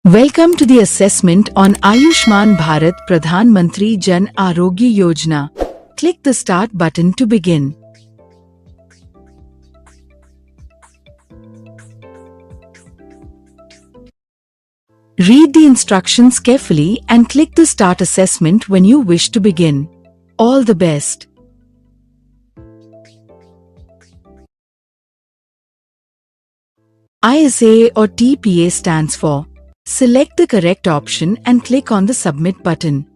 Welcome to the assessment on Ayushman Bharat Pradhan Mantri Jan Arogya Yojana. Click the Start button to begin. Read the instructions carefully and click the Start assessment when you wish to begin. All the best. ISA or TPA stands for select the correct option and click on the Submit button.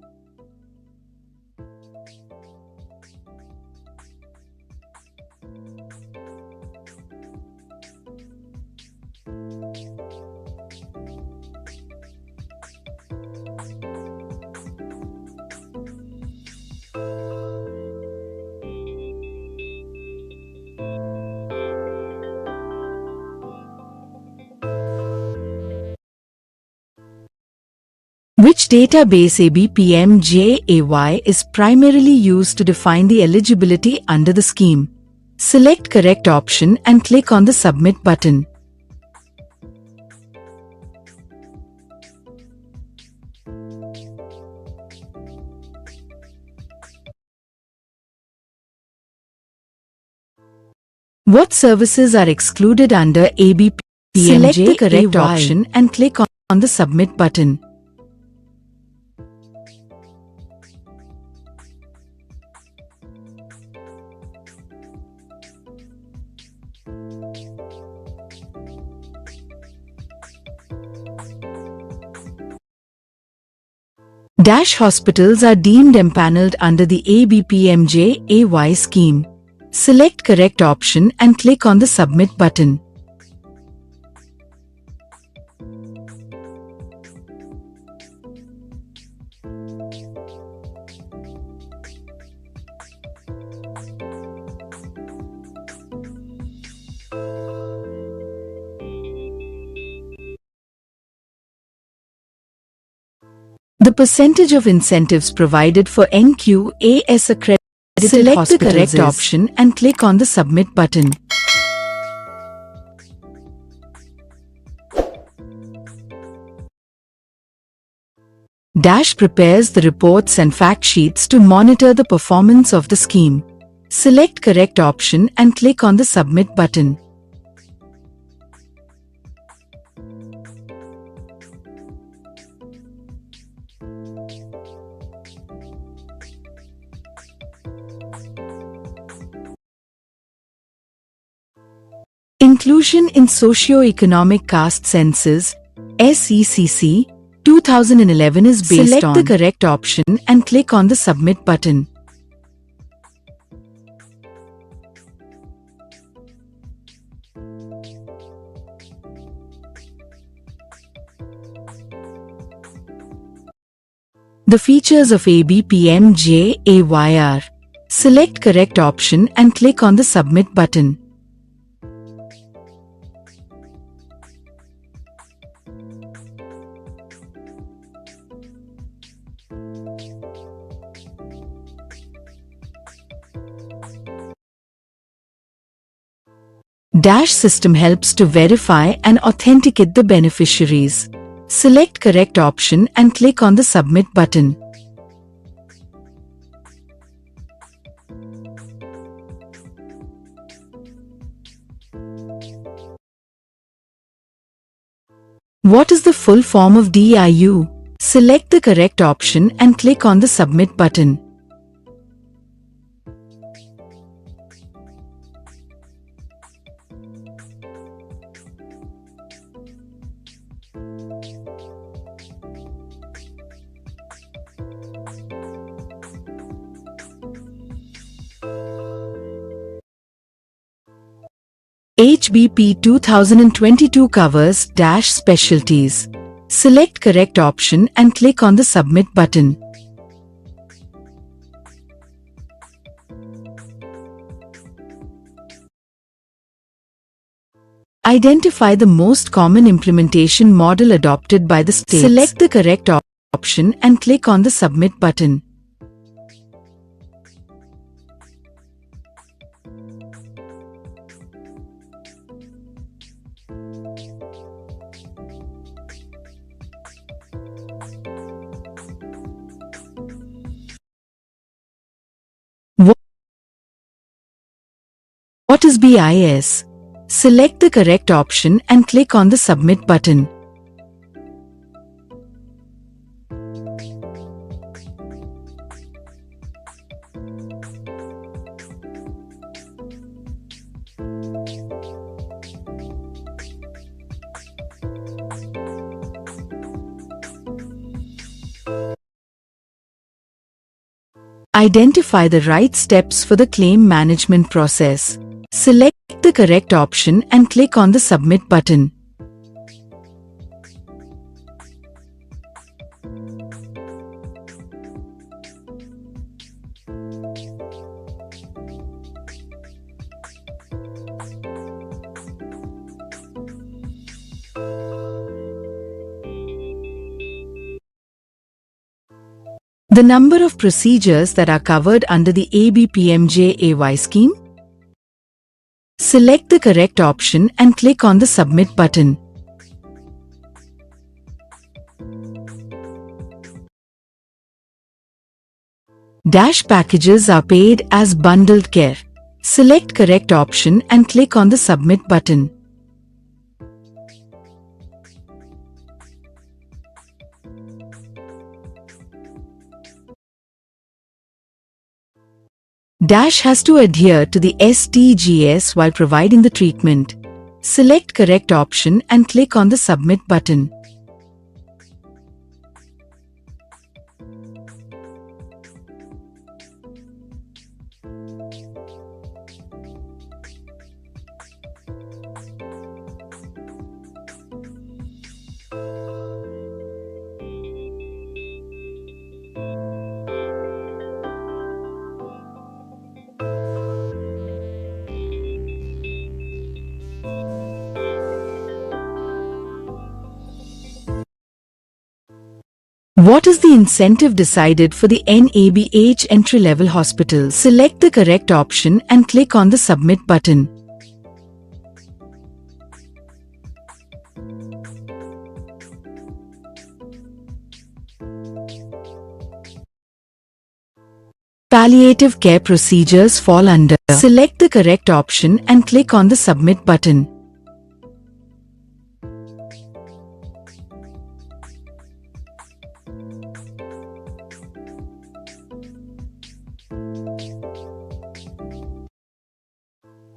Which database ABPMJAY is primarily used to define the eligibility under the scheme? Select correct option and click on the Submit button. What services are excluded under ABPMJAY? Select the correct option and click on the Submit button. Dash hospitals are deemed empaneled under the ABPMJAY scheme. Select correct option and click on the Submit button. The percentage of incentives provided for NQAS accredited Select the correct option and click on the Submit button. Dash prepares the reports and fact sheets to monitor the performance of the scheme. Select correct option and click on the Submit button. Inclusion in Socio-Economic Caste Census SECC 2011 is based on. Select the correct option and click on the Submit button. The features of ABPMJAY are. Select correct option and click on the Submit button. Dash system helps to verify and authenticate the beneficiaries. Select correct option and click on the Submit button. What is the full form of DIU? Select the correct option and click on the Submit button. HBP 2022 covers Dash specialties. Select correct option and click on the Submit button. Identify the most common implementation model adopted by the states. Select the correct option and click on the Submit button. What is BIS? Select the correct option and click on the Submit button. Identify the right steps for the claim management process. Select the correct option and click on the Submit button. The number of procedures that are covered under the ABPMJAY scheme. Select the correct option and click on the Submit button. Dash packages are paid as bundled care. Select correct option and click on the Submit button. Dash has to adhere to the STGS while providing the treatment. Select correct option and click on the Submit button. What is the incentive decided for the NABH entry-level hospital? Select the correct option and click on the Submit button. Palliative care procedures fall under. Select the correct option and click on the Submit button.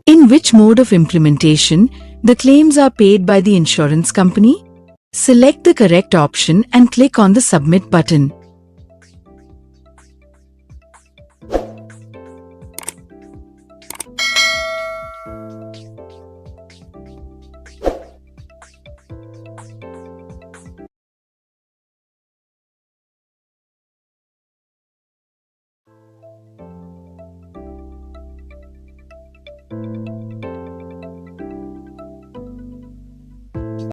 In which mode of implementation the claims are paid by the insurance company? Select the correct option and click on the Submit button.